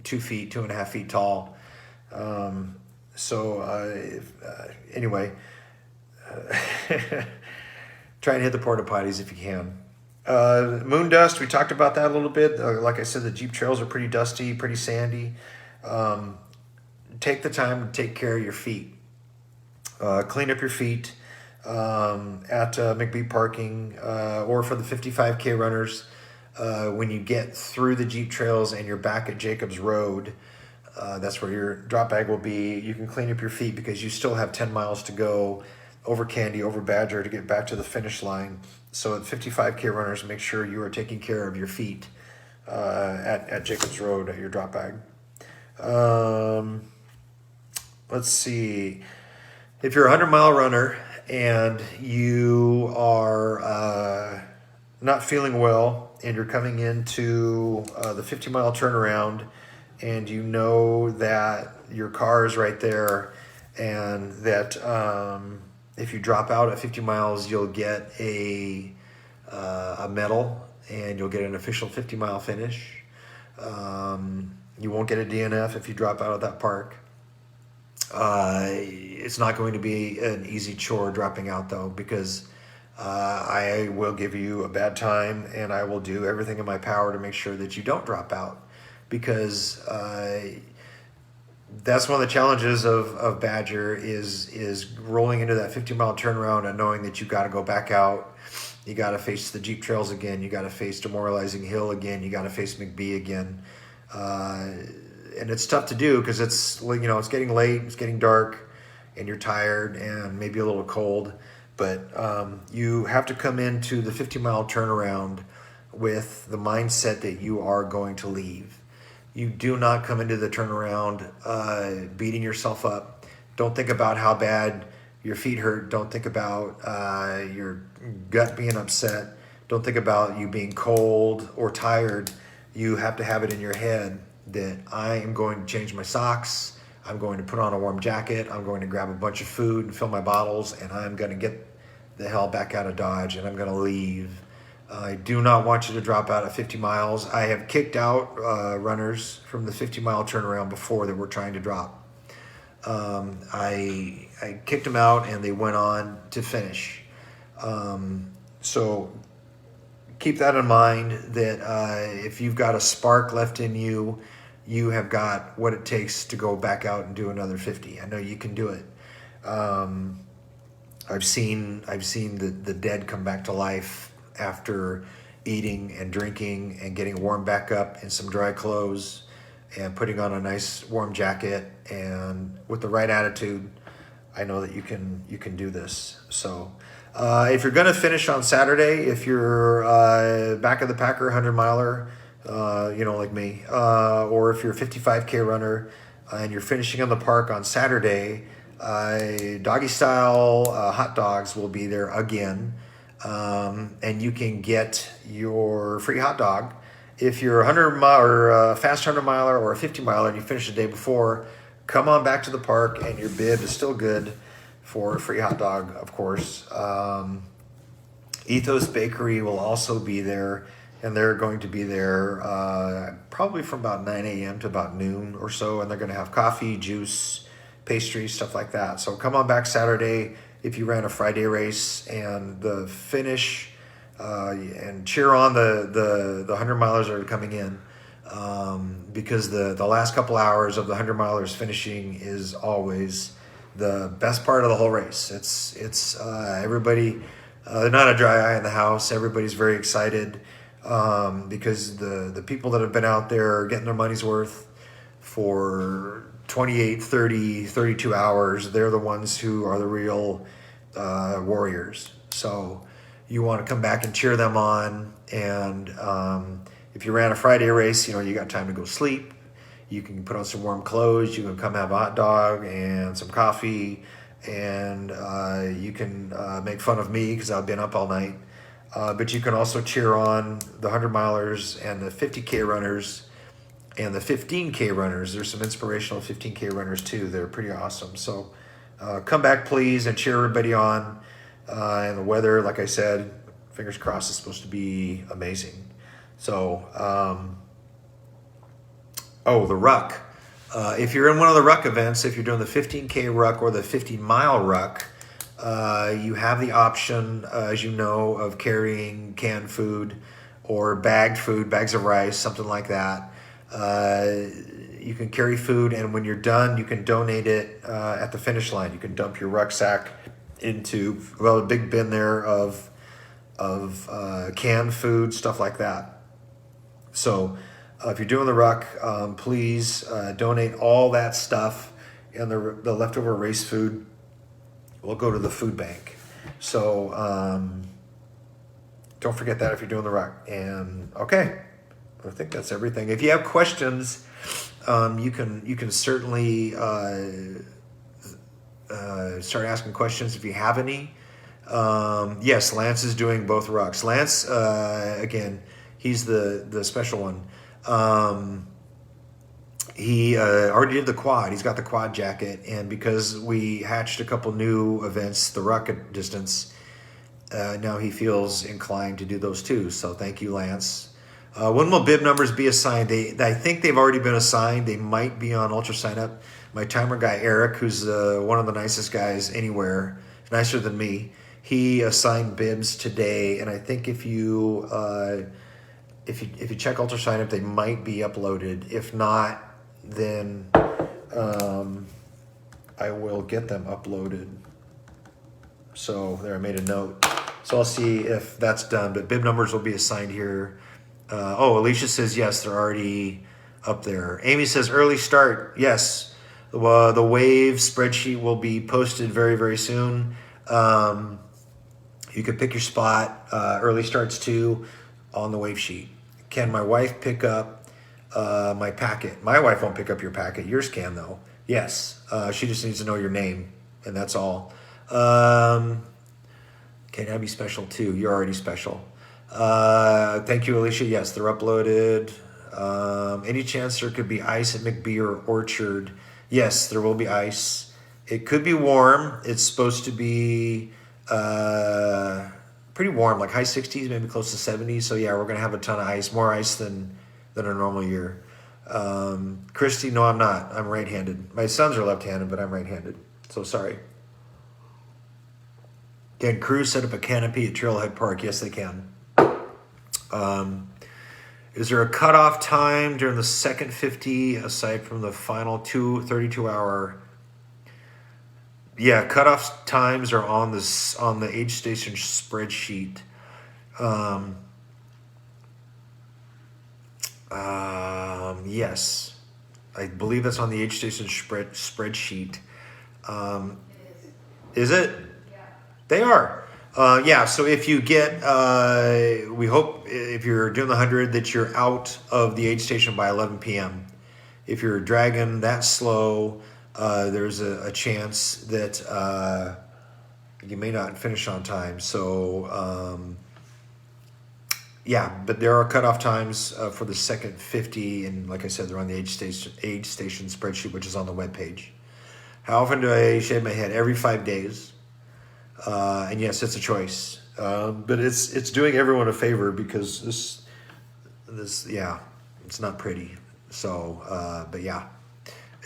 Speaker 1: 2 feet, 2.5 feet tall. Anyway, try and hit the porta potties if you can. Moon dust, we talked about that a little bit. Like I said, the Jeep trails are pretty dusty, pretty sandy. Take the time to take care of your feet. Clean up your feet at McBee Parking, or for the 55K runners. When you get through the Jeep trails and you're back at Jacobs Road, that's where your drop bag will be. You can clean up your feet, because you still have 10 miles to go over Candy, over Badger, to get back to the finish line. So at 55K runners, make sure you are taking care of your feet at Jacobs Road at your drop bag. Let's see. If you're a 100-mile runner and you are not feeling well, and you're coming into the 50-mile turnaround, and you know that your car is right there, and that if you drop out at 50 miles, you'll get a medal, and you'll get an official 50-mile finish. You won't get a DNF if you drop out of that park. It's not going to be an easy chore dropping out, though, because I will give you a bad time, and I will do everything in my power to make sure that you don't drop out, because that's one of the challenges of Badger is rolling into that 50-mile turnaround and knowing that you got to go back out. You got to face the Jeep trails again. You got to face Demoralizing Hill again. You got to face McBee again. And it's tough to do, because it's getting late, it's getting dark, and you're tired and maybe a little cold. But you have to come into the 50-mile turnaround with the mindset that you are going to leave. You do not come into the turnaround beating yourself up. Don't think about how bad your feet hurt. Don't think about your gut being upset. Don't think about you being cold or tired. You have to have it in your head that I am going to change my socks. I'm going to put on a warm jacket. I'm going to grab a bunch of food and fill my bottles, and I'm going to get the hell back out of Dodge, and I'm going to leave. I do not want you to drop out at 50 miles. I have kicked out runners from the 50-mile turnaround before that were trying to drop. I kicked them out, and they went on to finish. So keep that in mind that if you've got a spark left in you, you have got what it takes to go back out and do another 50. I know you can do it. I've seen the dead come back to life after eating and drinking and getting warmed back up in some dry clothes and putting on a nice warm jacket, and with the right attitude, I know that you can do this. So if you're going to finish on Saturday, if you're back of the packer 100 miler, like me, or if you're a 55K runner and you're finishing in the park on Saturday, doggy style hot dogs will be there again. And you can get your free hot dog if you're a 100 mile or a fast 100 miler or a 50 miler and you finish the day before. Come on back to the park and your bib is still good for a free hot dog, of course. Ethos Bakery will also be there, and they're going to be there probably from about 9 a.m. to about noon or so, and they're going to have coffee, juice, pastries, stuff like that. So come on back Saturday if you ran a Friday race, and the finish, and cheer on the 100 milers that are coming in, because the last couple hours of the 100 milers finishing is always the best part of the whole race. It's everybody, not a dry eye in the house. Everybody's very excited because the people that have been out there are getting their money's worth for 28, 30, 32 hours. They're the ones who are the real warriors. So you want to come back and cheer them on. And if you ran a Friday race, you got time to go sleep. You can put on some warm clothes. You can come have a hot dog and some coffee, and you can make fun of me because I've been up all night. But you can also cheer on the 100 milers and the 50K runners and the 15K runners. There's some inspirational 15K runners too. They're pretty awesome. So come back, please, and cheer everybody on. And the weather, like I said, fingers crossed, is supposed to be amazing. So, the ruck. If you're in one of the ruck events, if you're doing the 15K ruck or the 50-mile ruck, you have the option, as you know, of carrying canned food or bagged food, bags of rice, something like that. You can carry food, and when you're done, you can donate it at the finish line. You can dump your rucksack into a big bin there of canned food, stuff like that. So if you're doing the ruck, please donate all that stuff, and the leftover race food will go to the food bank. So don't forget that if you're doing the ruck. And okay, I think that's everything. If you have questions, you can certainly start asking questions if you have any. Yes, Lance is doing both rucks. Lance, again, he's the special one. He already did the quad. He's got the quad jacket, and because we hatched a couple new events, the ruck distance, now he feels inclined to do those too. So thank you, Lance. When will bib numbers be assigned? I think they've already been assigned. They might be on Ultra Sign Up. My timer guy, Eric, who's one of the nicest guys anywhere, nicer than me, he assigned bibs today, and I think if you check Ultra Sign Up, they might be uploaded. If not, then I will get them uploaded. So there, I made a note. So I'll see if that's done, but bib numbers will be assigned here. Alicia says yes, they're already up there. Amy says early start. Yes, the wave spreadsheet will be posted very, very soon. You can pick your spot. Early starts too on the wave sheet. Can my wife pick up my packet? My wife won't pick up your packet. Yours can, though. Yes. She just needs to know your name, and that's all. Can I be special too? You're already special. Thank you, Alicia. Yes, they're uploaded. Any chance there could be ice at McBee or Orchard? Yes, there will be ice. It could be warm. It's supposed to be pretty warm, like high 60s, maybe close to 70s. So yeah, we're going to have a ton of ice, more ice than a normal year. Christy, no, I'm not. I'm right-handed. My sons are left-handed, but I'm right-handed. So sorry. Can crews set up a canopy at Trailhead Park? Yes, they can. Is there a cutoff time during the second 50 aside from the final 32-hour? Yeah, cutoff times are on the Aid Station spreadsheet. Yes, I believe that's on the Aid Station spreadsheet.
Speaker 2: It
Speaker 1: Is it?
Speaker 2: yeah.
Speaker 1: They are. Yeah, so if you get, we hope if you're doing the 100 that you're out of the aid station by 11 p.m. If you're dragging that slow, there's a chance that you may not finish on time. So, yeah, but there are cutoff times for the second 50, and like I said, they're on the aid station spreadsheet, which is on the webpage. How often do I shave my head? Every 5 days. And yes, it's a choice, but it's doing everyone a favor because this yeah, it's not pretty. So, but yeah,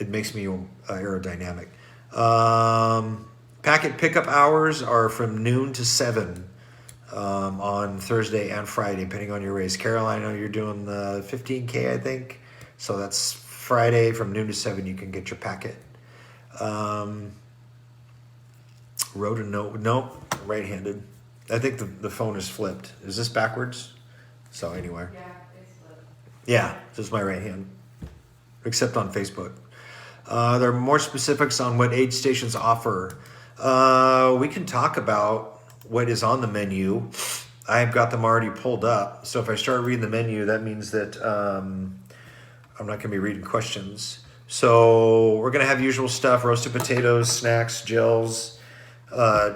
Speaker 1: it makes me aerodynamic. Packet pickup hours are from noon to 7 on Thursday and Friday, depending on your race. Carolina, you're doing the 15K, I think. So that's Friday from noon to 7. You can get your packet. Wrote a note. Nope, right-handed. I think the phone is flipped. Is this backwards? So anyway.
Speaker 2: Yeah, it's flipped.
Speaker 1: Yeah, this is my right hand. Except on Facebook. There are more specifics on what aid stations offer. We can talk about what is on the menu. I've got them already pulled up. So if I start reading the menu, that means that I'm not going to be reading questions. So we're going to have usual stuff: roasted potatoes, snacks, gels,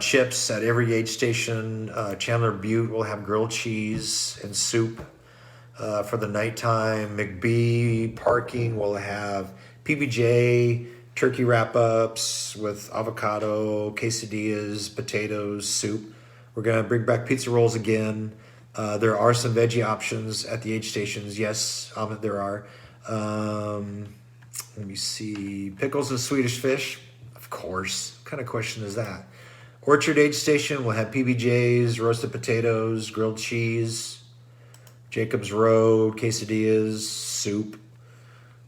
Speaker 1: chips at every aid station. Chandler Butte will have grilled cheese and soup for the nighttime. McBee parking will have PBJ, turkey wrap-ups with avocado, quesadillas, potatoes, soup. We're going to bring back pizza rolls again. There are some veggie options at the aid stations. Yes, there are. Let me see. Pickles and Swedish fish. Of course. What kind of question is that? Orchard Aid Station will have PBJs, roasted potatoes, grilled cheese, Jacobs Road, quesadillas, soup.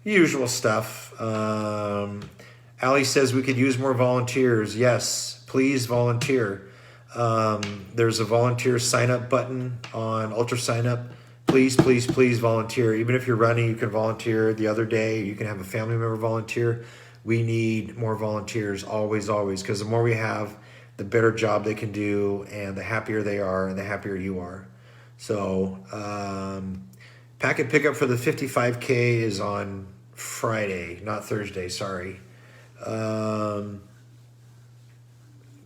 Speaker 1: Usual stuff. Allie says we could use more volunteers. Yes, please volunteer. There's a volunteer sign-up button on Ultra Sign Up. Please, please, please volunteer. Even if you're running, you can volunteer the other day. You can have a family member volunteer. We need more volunteers, always, always, because the more we have, the better job they can do, and the happier they are, and the happier you are. So, packet pickup for the 55K is on Friday, not Thursday, sorry.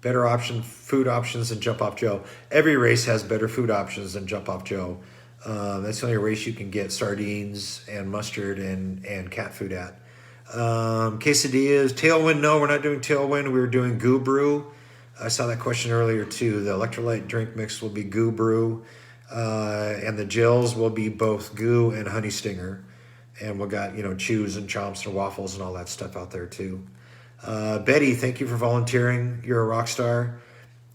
Speaker 1: Better option, food options than Jump Off Joe. Every race has better food options than Jump Off Joe. That's the only race you can get sardines and mustard and cat food at. Quesadillas, Tailwind, no, we're not doing Tailwind. We were doing Goo Brew. I saw that question earlier too. The electrolyte drink mix will be Goo Brew. And the gels will be both Goo and Honey Stinger. And we got, chews and chomps and waffles and all that stuff out there too. Betty, thank you for volunteering. You're a rock star.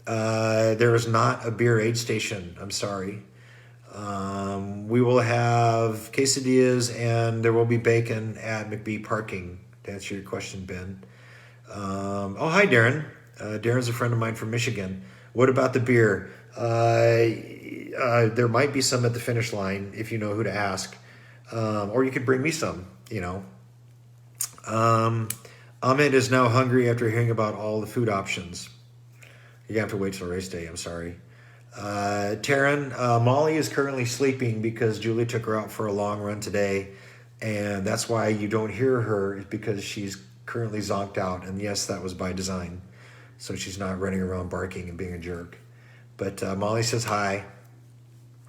Speaker 1: There is not a beer aid station. I'm sorry. We will have quesadillas and there will be bacon at McBee parking, to answer your question, Ben. Hi, Darren. Darren's a friend of mine from Michigan. What about the beer? There might be some at the finish line if you know who to ask. Or you could bring me some, Ahmed is now hungry after hearing about all the food options. You have to wait till race day, I'm sorry. Taryn, Molly is currently sleeping because Julie took her out for a long run today. And that's why you don't hear her, is because she's currently zonked out. And yes, that was by design. So she's not running around barking and being a jerk. But Molly says hi.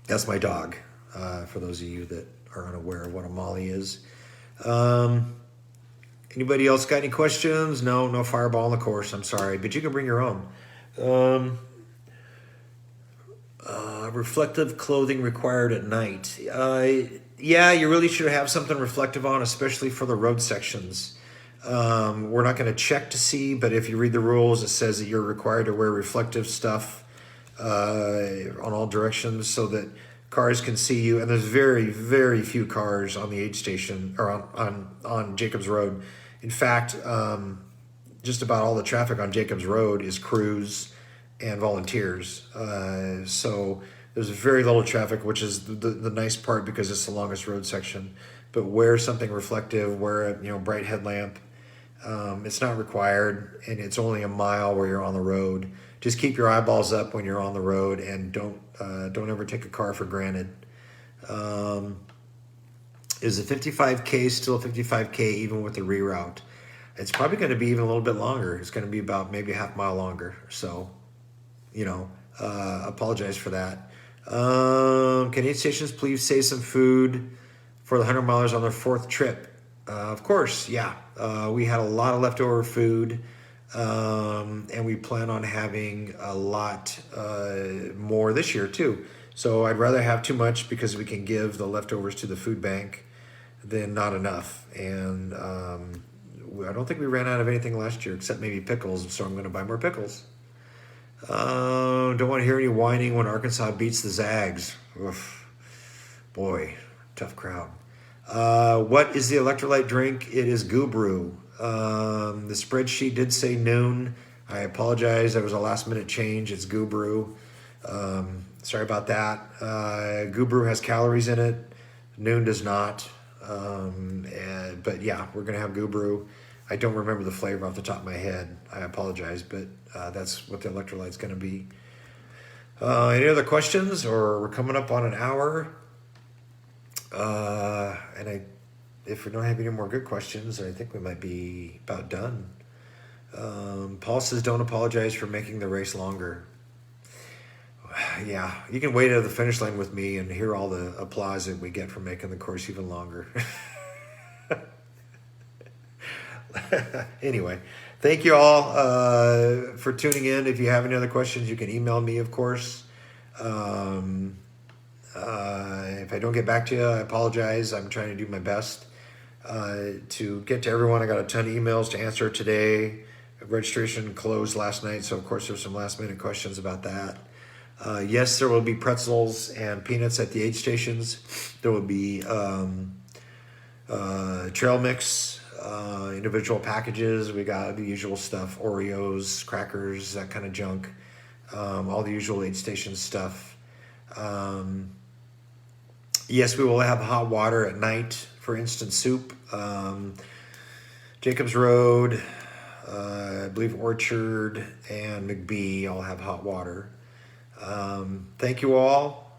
Speaker 1: That's my dog, for those of you that are unaware of what a Molly is. Anybody else got any questions? No fireball in the course, I'm sorry. But you can bring your own. Reflective clothing required at night. Yeah, you really should have something reflective on, especially for the road sections. We're not going to check to see, but if you read the rules, it says that you're required to wear reflective stuff on all directions so that cars can see you. And there's very, very few cars on the aid station or on Jacobs Road. In fact, just about all the traffic on Jacobs Road is crews and volunteers. So there's very little traffic, which is the nice part because it's the longest road section. But wear something reflective, wear a bright headlamp. It's not required, and it's only a mile where you're on the road. Just keep your eyeballs up when you're on the road, and don't ever take a car for granted. Is the 55K still a 55K even with the reroute? It's probably going to be even a little bit longer. It's going to be about maybe a half mile longer. So, apologize for that. Can aid stations please save some food for the 100 milers on their fourth trip? Of course, yeah. We had a lot of leftover food, and we plan on having a lot more this year too. So I'd rather have too much because we can give the leftovers to the food bank than not enough. And I don't think we ran out of anything last year except maybe pickles, so I'm going to buy more pickles. Don't want to hear any whining when Arkansas beats the Zags. Oof. Boy, tough crowd. What is the electrolyte drink? It is Goo-Brew. The spreadsheet did say noon. I apologize. That was a last minute change. It's Goo-Brew. Sorry about that. Goo-Brew has calories in it. Noon does not. But yeah, we're going to have Goo-Brew. I don't remember the flavor off the top of my head. I apologize, but that's what the electrolyte's going to be. Any other questions? Or we're coming up on an hour. If we don't have any more good questions, I think we might be about done. Paul says, don't apologize for making the race longer. Yeah, you can wait at the finish line with me and hear all the applause that we get for making the course even longer. Anyway, thank you all for tuning in. If you have any other questions, you can email me, of course. If I don't get back to you, I apologize. I'm trying to do my best to get to everyone. I got a ton of emails to answer today. Registration closed last night, so of course there's some last minute questions about that. Yes, there will be pretzels and peanuts at the aid stations. There will be trail mix, individual packages. We got the usual stuff, Oreos, crackers, that kind of junk. All the usual aid station stuff. Yes, we will have hot water at night for instant soup. Jacobs Road, I believe Orchard and McBee all have hot water. Thank you all.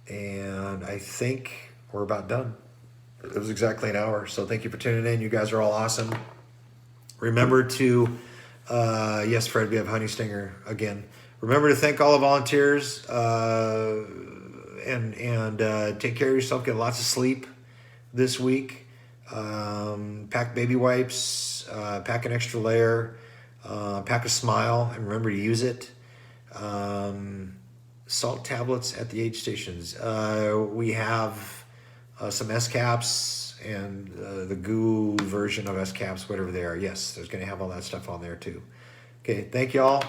Speaker 1: And I think we're about done. It was exactly an hour. So thank you for tuning in. You guys are all awesome. Remember to, yes, Fred, we have Honey Stinger again. Remember to thank all the volunteers and take care of yourself. Get lots of sleep this week. Pack baby wipes. Pack an extra layer. Pack a smile and remember to use it. Salt tablets at the aid stations. We have some S-caps and the goo version of S-caps, whatever they are. Yes, there's going to have all that stuff on there too. Okay, thank you all.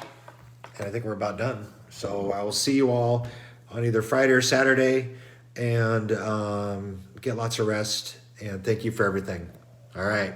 Speaker 1: And I think we're about done. So I will see you all on either Friday or Saturday. And get lots of rest. And thank you for everything. All right.